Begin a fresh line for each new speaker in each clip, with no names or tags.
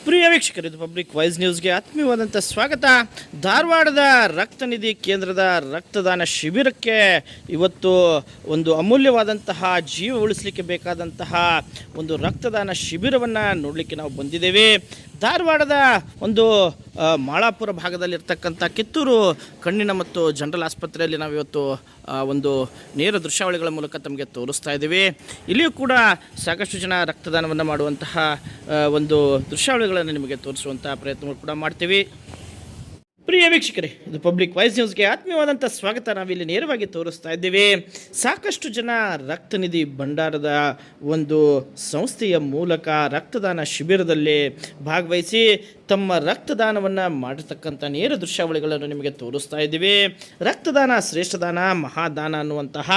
ಪ್ರಿಯ ವೀಕ್ಷಕರು, ಇದು public voice ನ್ಯೂಸ್ಗೆ ಆತ್ಮೀಯವಾದಂಥ ಸ್ವಾಗತ. ಧಾರವಾಡದ ರಕ್ತನಿಧಿ ಕೇಂದ್ರದ ರಕ್ತದಾನ ಶಿಬಿರಕ್ಕೆ ಇವತ್ತು ಒಂದು ಅಮೂಲ್ಯವಾದಂತಹ ಜೀವ ಉಳಿಸಲಿಕ್ಕೆ ಬೇಕಾದಂತಹ ಒಂದು ರಕ್ತದಾನ ಶಿಬಿರವನ್ನು ನೋಡಲಿಕ್ಕೆ ನಾವು ಬಂದಿದ್ದೇವೆ. ಧಾರವಾಡದ ಒಂದು ಮಾಳಾಪುರ ಭಾಗದಲ್ಲಿರ್ತಕ್ಕಂಥ ಕಿತ್ತೂರು ಕಣ್ಣಿನ ಮತ್ತು ಜನರಲ್ ಆಸ್ಪತ್ರೆಯಲ್ಲಿ ನಾವಿವತ್ತು ಒಂದು ನೇರ ದೃಶ್ಯಾವಳಿಗಳ ಮೂಲಕ ತಮಗೆ ತೋರಿಸ್ತಾ ಇದ್ದೀವಿ. ಇಲ್ಲಿಯೂ ಕೂಡ ಸಾಕಷ್ಟು ಜನ ರಕ್ತದಾನವನ್ನು ಮಾಡುವಂತಹ ಒಂದು ದೃಶ್ಯಾವಳಿಗಳನ್ನು ನಿಮಗೆ ತೋರಿಸುವಂಥ ಪ್ರಯತ್ನಗಳು ಕೂಡ ಮಾಡ್ತೀವಿ. ಪ್ರಿಯ ವೀಕ್ಷಕರೇ, ಇದು ಪಬ್ಲಿಕ್ ವಾಯ್ಸ್ ನ್ಯೂಸ್ಗೆ ಆತ್ಮೀಯವಾದಂಥ ಸ್ವಾಗತ. ನಾವಿಲ್ಲಿ ನೇರವಾಗಿ ತೋರಿಸ್ತಾ ಇದ್ದೀವಿ. ಸಾಕಷ್ಟು ಜನ ರಕ್ತನಿಧಿ ಭಂಡಾರದ ಒಂದು ಸಂಸ್ಥೆಯ ಮೂಲಕ ರಕ್ತದಾನ ಶಿಬಿರದಲ್ಲಿ ಭಾಗವಹಿಸಿ ತಮ್ಮ ರಕ್ತದಾನವನ್ನು ಮಾಡಿರ್ತಕ್ಕಂಥ ನೇರ ದೃಶ್ಯಾವಳಿಗಳನ್ನು ನಿಮಗೆ ತೋರಿಸ್ತಾ ಇದ್ದೀವಿ. ರಕ್ತದಾನ ಶ್ರೇಷ್ಠದಾನ ಮಹಾದಾನ ಅನ್ನುವಂತಹ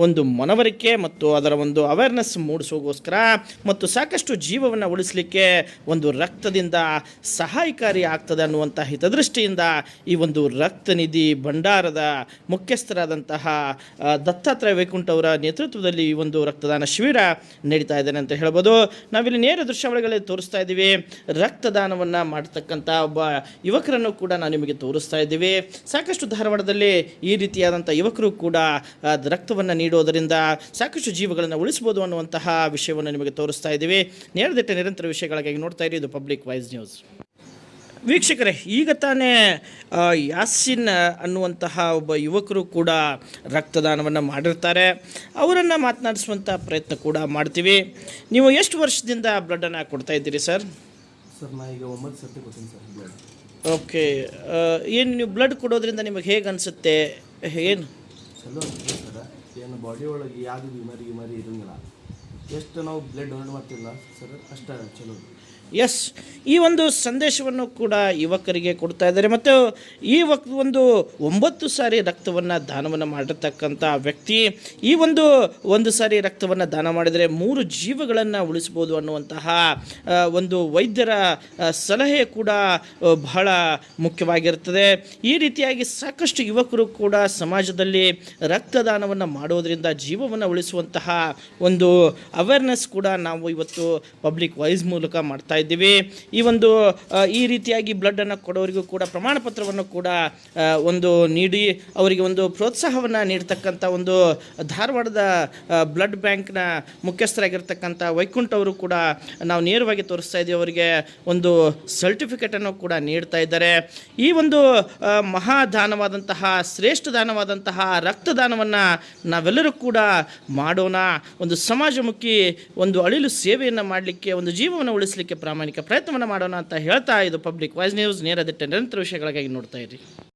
ಒಂದು ಮನವರಿಕೆ ಮತ್ತು ಅದರ ಒಂದು ಅವೇರ್ನೆಸ್ ಮೂಡಿಸೋಗೋಸ್ಕರ ಮತ್ತು ಸಾಕಷ್ಟು ಜೀವವನ್ನು ಉಳಿಸಲಿಕ್ಕೆ ಒಂದು ರಕ್ತದಿಂದ ಸಹಾಯಕಾರಿ ಆಗ್ತದೆ ಅನ್ನುವಂಥ ಹಿತದೃಷ್ಟಿಯಿಂದ ಈ ಒಂದು ರಕ್ತನಿಧಿ ಭಂಡಾರದ ಮುಖ್ಯಸ್ಥರಾದಂತಹ ದತ್ತಾತ್ರೇಯ ವೈಕುಂಠ ಅವರ ನೇತೃತ್ವದಲ್ಲಿ ಈ ಒಂದು ರಕ್ತದಾನ ಶಿಬಿರ ನಡೀತಾ ಇದ್ದಾನೆ ಅಂತ ಹೇಳ್ಬೋದು. ನಾವಿಲ್ಲಿ ನೇರ ದೃಶ್ಯಾವಳಿಗಳಲ್ಲಿ ತೋರಿಸ್ತಾ ಇದ್ದೀವಿ. ರಕ್ತದಾನವನ್ನು ಮಾಡ್ತಕ್ಕಂಥ ಒಬ್ಬ ಯುವಕರನ್ನು ಕೂಡ ನಾವು ನಿಮಗೆ ತೋರಿಸ್ತಾ ಇದ್ದೀವಿ. ಸಾಕಷ್ಟು ಧಾರವಾಡದಲ್ಲಿ ಈ ರೀತಿಯಾದಂಥ ಯುವಕರು ಕೂಡ ರಕ್ತವನ್ನು ನೀಡೋದರಿಂದ ಸಾಕಷ್ಟು ಜೀವಗಳನ್ನು ಉಳಿಸ್ಬೋದು ಅನ್ನುವಂತಹ ವಿಷಯವನ್ನು ನಿಮಗೆ ತೋರಿಸ್ತಾ ಇದ್ದೀವಿ. ನೇರದಿಟ್ಟ ನಿರಂತರ ವಿಷಯಗಳಿಗಾಗಿ ನೋಡ್ತಾ ಇರಿ, ಇದು ಪಬ್ಲಿಕ್ ವಾಯ್ಸ್ ನ್ಯೂಸ್. ವೀಕ್ಷಕರೇ, ಈಗ ತಾನೇ ಯಾಸಿನ್ ಅನ್ನುವಂತಹ ಒಬ್ಬ ಯುವಕರು ಕೂಡ ರಕ್ತದಾನವನ್ನು ಮಾಡಿರ್ತಾರೆ. ಅವರನ್ನು ಮಾತನಾಡಿಸುವಂಥ ಪ್ರಯತ್ನ ಕೂಡ ಮಾಡ್ತೀವಿ. ನೀವು ಎಷ್ಟು ವರ್ಷದಿಂದ ಬ್ಲಡ್ಡನ್ನು ಕೊಡ್ತಾ ಇದ್ದೀರಿ ಸರ್?
ಸರ್ ನಾ ಈಗ 9 ಸರ್ತಿ ಕೊಡ್ತೀನಿ ಸರ್ ಬ್ಲಡ್.
ಓಕೆ, ಏನು ನೀವು ಬ್ಲಡ್ ಕೊಡೋದ್ರಿಂದ ನಿಮಗೆ ಹೇಗೆ ಅನಿಸುತ್ತೆ? ಏನು
ಚಲೋ ಅನಿಸುತ್ತೆ ಸರ್. ಏನು ಬಾಡಿ ಒಳಗೆ ಯಾವುದು ಬಿಮಾರಿ ಇರೋಂಗಿಲ್ಲ. ಎಷ್ಟು ನಾವು ಬ್ಲಡ್ ಡೊನೇಟ್ ಮಾಡ್ತಿಲ್ಲ ಸರ್, ಅಷ್ಟೇ ಚಲೋ.
ಎಸ್, ಈ ಒಂದು ಸಂದೇಶವನ್ನು ಕೂಡ ಯುವಕರಿಗೆ ಕೊಡ್ತಾ ಇದ್ದಾರೆ. ಮತ್ತು ಈ ಒಂದು 9 ಸಾರಿ ರಕ್ತವನ್ನು ದಾನವನ್ನು ಮಾಡಿರ್ತಕ್ಕಂಥ ವ್ಯಕ್ತಿ ಈ ಒಂದು ಸಾರಿ ರಕ್ತವನ್ನು ದಾನ ಮಾಡಿದರೆ 3 ಜೀವಗಳನ್ನು ಉಳಿಸ್ಬೋದು ಅನ್ನುವಂತಹ ಒಂದು ವೈದ್ಯರ ಸಲಹೆ ಕೂಡ ಬಹಳ ಮುಖ್ಯವಾಗಿರ್ತದೆ. ಈ ರೀತಿಯಾಗಿ ಸಾಕಷ್ಟು ಯುವಕರು ಕೂಡ ಸಮಾಜದಲ್ಲಿ ರಕ್ತದಾನವನ್ನು ಮಾಡೋದರಿಂದ ಜೀವವನ್ನು ಉಳಿಸುವಂತಹ ಒಂದು ಅವೇರ್ನೆಸ್ ಕೂಡ ನಾವು ಇವತ್ತು ಪಬ್ಲಿಕ್ ವಾಯ್ಸ್ ಮೂಲಕ ಮಾಡ್ತಾ ಇದ್ದೀವಿ. ಈ ರೀತಿಯಾಗಿ ಬ್ಲಡ್ಡನ್ನು ಕೊಡೋರಿಗೂ ಕೂಡ ಪ್ರಮಾಣ ಪತ್ರವನ್ನು ಕೂಡ ಒಂದು ನೀಡಿ ಅವರಿಗೆ ಒಂದು ಪ್ರೋತ್ಸಾಹವನ್ನು ನೀಡ್ತಕ್ಕಂಥ ಒಂದು ಧಾರವಾಡದ ಬ್ಲಡ್ ಬ್ಯಾಂಕ್ನ ಮುಖ್ಯಸ್ಥರಾಗಿರ್ತಕ್ಕಂಥ ವೈಕುಂಠ ಅವರು ಕೂಡ ನಾವು ನೇರವಾಗಿ ತೋರಿಸ್ತಾ ಇದ್ದೀವಿ. ಅವರಿಗೆ ಒಂದು ಸರ್ಟಿಫಿಕೇಟನ್ನು ಕೂಡ ನೀಡ್ತಾ ಇದ್ದಾರೆ. ಈ ಒಂದು ಮಹಾದಾನವಾದಂತಹ ಶ್ರೇಷ್ಠ ದಾನವಾದಂತಹ ರಕ್ತದಾನವನ್ನು ನಾವೆಲ್ಲರೂ ಕೂಡ ಮಾಡೋಣ. ಒಂದು ಸಮಾಜಮುಖಿ ಒಂದು ಅಳಿಲು ಸೇವೆಯನ್ನು ಮಾಡಲಿಕ್ಕೆ, ಒಂದು ಜೀವವನ್ನು ಉಳಿಸಲಿಕ್ಕೆ ಪ್ರಾಮಾಣಿಕ ಪ್ರಯತ್ನವನ್ನು ಮಾಡೋಣ ಅಂತ ಹೇಳ್ತಾ, ಇದು ಪಬ್ಲಿಕ್ ವಾಯ್ಸ್ ನ್ಯೂಸ್ ನೇರ ದಿಟ್ಟ ನಿರಂತರ ವಿಷಯಗಳಿಗಾಗಿ ನೋಡ್ತಾ ಇರಿ.